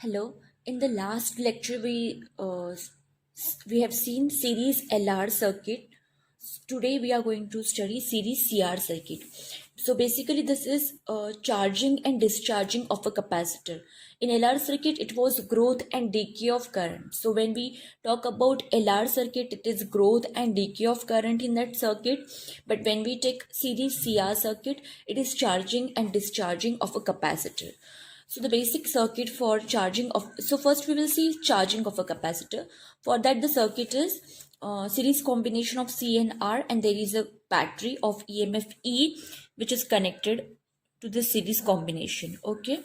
Hello. In the last lecture, we have seen series LR circuit. Today, we are going to study series CR circuit. So basically, this is charging and discharging of a capacitor. In LR circuit, it was growth and decay of current. So when we talk about LR circuit, it is growth and decay of current in that circuit. But when we take series CR circuit, it is charging and discharging of a capacitor. So the basic circuit for charging of, so first we will see charging of a capacitor. For that the circuit is series combination of C and R, and there is a battery of EMF E which is connected to the series combination. Okay.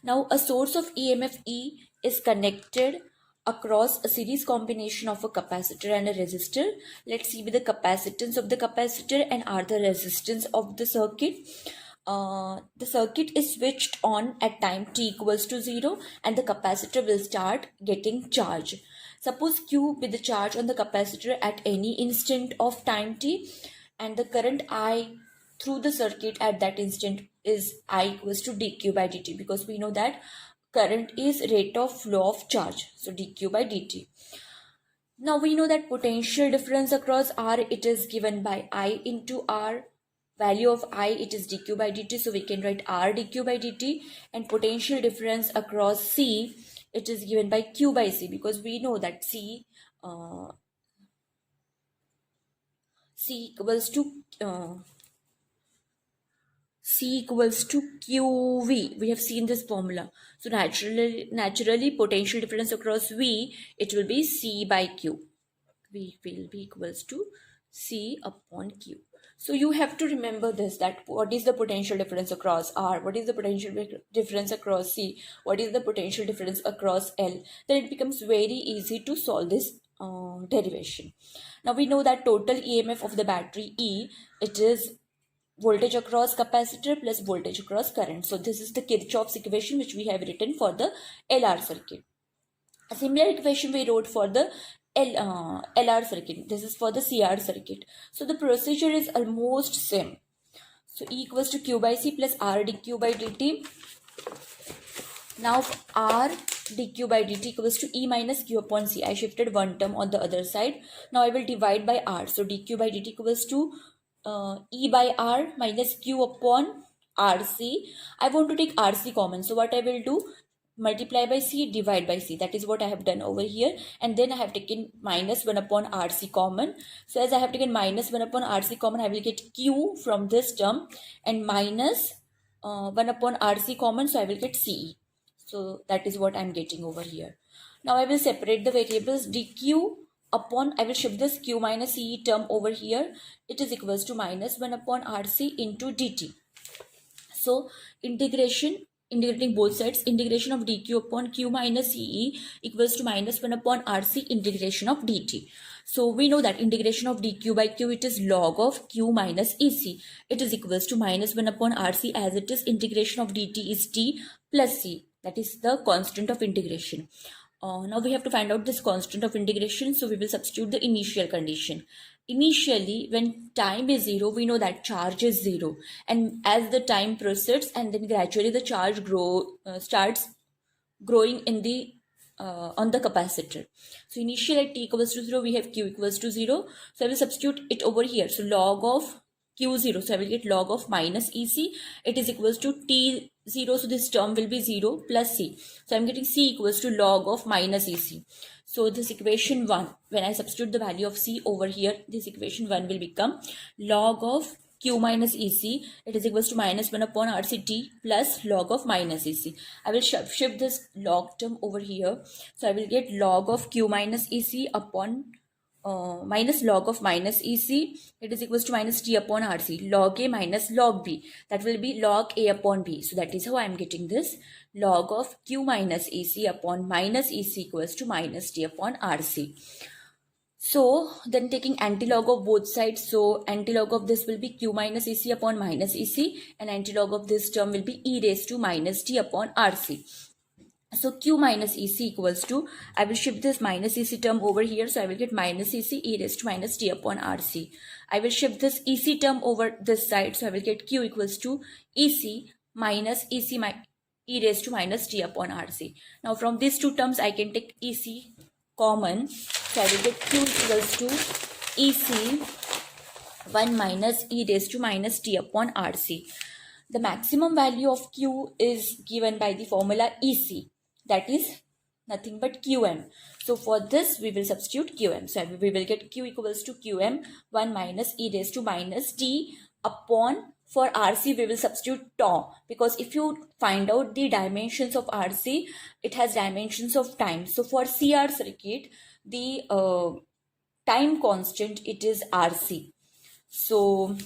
Now a source of EMF E is connected across a series combination of a capacitor and a resistor. Let's see with the capacitance of the capacitor and R the resistance of the circuit. The circuit is switched on at time t equals to 0 and the capacitor will start getting charge. Suppose Q be the charge on the capacitor at any instant of time t, and the current I through the circuit at that instant is I equals to dq by dt, because we know that current is rate of flow of charge, so dq by dt. Now we know that potential difference across R, it is given by I into R. Value of I, it is dq by dt, so we can write R dq by dt. And potential difference across C, it is given by Q by C, because we know that C equals to C equals to QV. We have seen this formula. So naturally potential difference across V, it will be C by Q. V will be equals to C upon Q. So you have to remember this, that what is the potential difference across R, what is the potential difference across C, what is the potential difference across L. Then it becomes very easy to solve this derivation. Now we know that total EMF of the battery E, it is voltage across capacitor plus voltage across current. So this is the Kirchhoff's equation which we have written for the LR circuit. A similar equation we wrote for the LR circuit. This is for the CR circuit. So the procedure is almost same. So E equals to Q by C plus R dQ by dt. Now R dQ by dt equals to E minus Q upon C. I shifted one term on the other side. Now I will divide by R. So dQ by dt equals to E by R minus Q upon RC. I want to take RC common. So what I will do? Multiply by C, divide by C. That is what I have done over here. And then I have taken minus 1 upon RC common. So as I have taken minus 1 upon RC common, I will get Q from this term, and minus 1 upon RC common. So I will get CE. So that is what I am getting over here. Now I will separate the variables. dq upon, I will shift this Q minus CE term over here. It is equals to minus 1 upon RC into dt. So integrating both sides, integration of dq upon Q minus CE equals to minus 1 upon RC integration of dt. So we know that integration of dq by Q, it is log of Q minus EC. It is equals to minus 1 upon RC, as it is integration of dt is t plus C. That is the constant of integration. Now we have to find out this constant of integration. So we will substitute the initial condition. Initially, when time is 0, we know that charge is 0. And as the time proceeds, and then gradually the charge starts growing in the on the capacitor. So initially at t equals to 0, we have Q equals to 0. So I will substitute it over here. So log of Q0. So I will get log of minus EC. It is equals to T0. So this term will be 0 plus C. So I'm getting C equals to log of minus EC. So this equation 1, when I substitute the value of C over here, this equation 1 will become log of Q minus EC. It is equals to minus 1 upon RCT plus log of minus EC. I will shift this log term over here. So I will get log of Q minus EC upon minus log of minus EC. It is equals to minus T upon RC. Log A minus log B. That will be log A upon B. So that is how I am getting this. Log of Q minus EC upon minus EC equals to minus T upon RC. So then taking antilog of both sides. So antilog of this will be Q minus EC upon minus EC, and antilog of this term will be E raised to minus T upon RC. So Q minus EC equals to, I will shift this minus EC term over here. So I will get minus EC E raised to minus T upon RC. I will shift this EC term over this side. So I will get Q equals to EC minus EC e raised to minus t upon RC. Now from these two terms I can take EC common. So I will get Q equals to EC 1 minus e raised to minus t upon RC. The maximum value of Q is given by the formula EC, that is nothing but QM. So for this we will substitute QM. So we will get Q equals to QM 1 minus e raised to minus t upon, for RC we will substitute tau, because if you find out the dimensions of RC, it has dimensions of time. So for CR circuit, the time constant, it is RC. So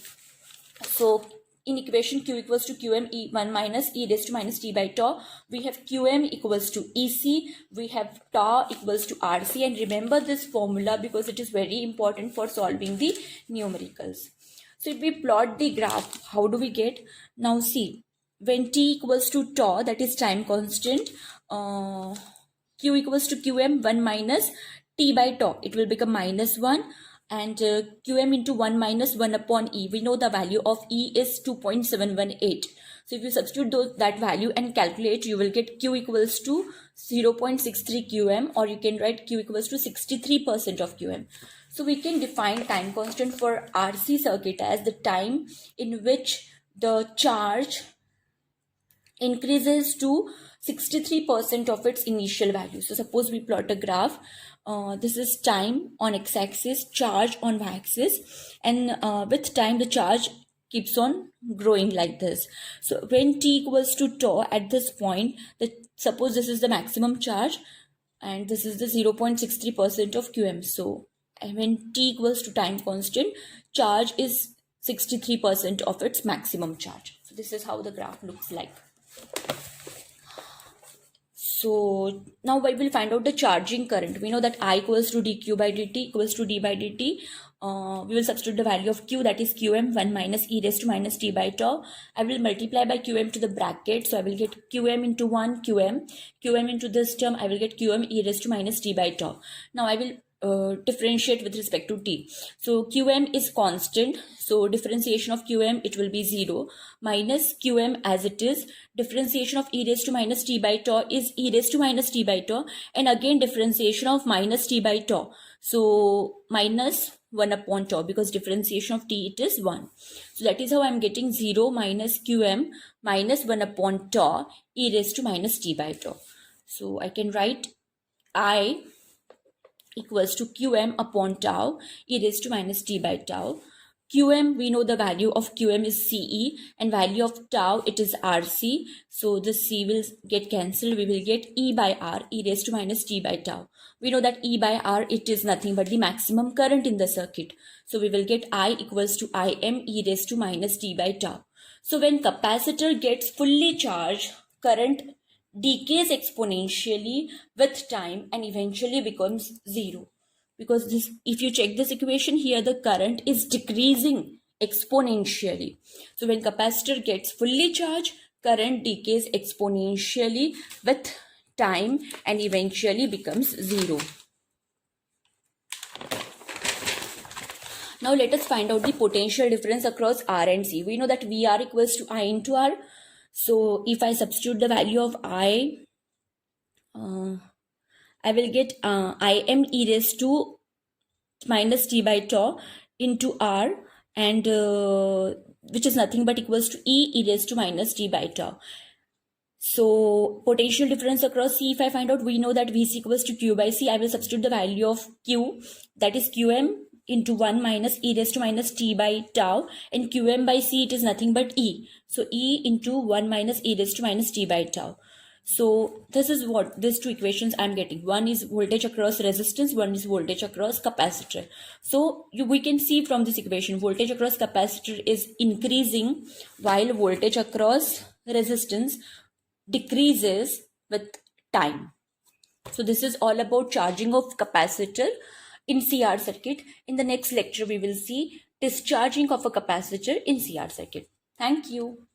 in equation Q equals to QM 1 minus e raised to minus t by tau, we have QM equals to EC, we have tau equals to RC, and remember this formula because it is very important for solving the numericals. So if we plot the graph, how do we get? Now see, when t equals to tau, that is time constant, Q equals to QM 1 minus t by tau, it will become minus 1, and QM into 1 minus 1 upon E. We know the value of E is 2.718. So if you substitute that value and calculate, you will get Q equals to 0.63 QM, or you can write Q equals to 63% of QM. So we can define time constant for RC circuit as the time in which the charge increases to 63% of its initial value. So suppose we plot a graph. This is time on x-axis, charge on y-axis, and with time the charge keeps on growing like this. So when t equals to tau at this point, suppose this is the maximum charge and this is the 0.63% of QM. So when t equals to time constant, charge is 63% of its maximum charge. So this is how the graph looks like. So now we will find out the charging current. We know that I equals to dq by dt equals to d by dt. We will substitute the value of Q, that is QM 1 minus e raised to minus t by tau. I will multiply by QM to the bracket. So I will get QM into 1 QM into this term, I will get QM e raised to minus t by tau. Now I will differentiate with respect to t. So QM is constant, so differentiation of QM, it will be 0, minus QM as it is, differentiation of e raised to minus t by tau is e raised to minus t by tau, and again differentiation of minus t by tau, so minus 1 upon tau, because differentiation of t, it is 1. So that is how I am getting 0 minus QM minus 1 upon tau e raised to minus t by tau. So I can write I equals to QM upon tau e raised to minus t by tau. QM, we know the value of QM is CE, and value of tau, it is RC. So this C will get cancelled. We will get E by R, e raised to minus t by tau. We know that E by R, it is nothing but the maximum current in the circuit. So we will get I equals to Im e raised to minus t by tau. So when capacitor gets fully charged, current decays exponentially with time and eventually becomes 0, because this, if you check this equation here, the current is decreasing exponentially. So when capacitor gets fully charged, current decays exponentially with time and eventually becomes 0. Now let us find out the potential difference across R and C. We know that VR equals to I into R. So if I substitute the value of I will get Im e raised to minus t by tau into R, and which is nothing but equals to e raised to minus t by tau. So potential difference across C, if I find out, we know that Vc equals to Q by C. I will substitute the value of Q, that is Qm into 1 minus e raised to minus t by tau, and Qm by C, it is nothing but E. So E into 1 minus e raised to minus t by tau. So this is what these two equations I'm getting. One is voltage across resistance, one is voltage across capacitor. So we can see from this equation, voltage across capacitor is increasing while voltage across resistance decreases with time. So this is all about charging of capacitor in CR circuit. In the next lecture, we will see discharging of a capacitor in CR circuit. Thank you.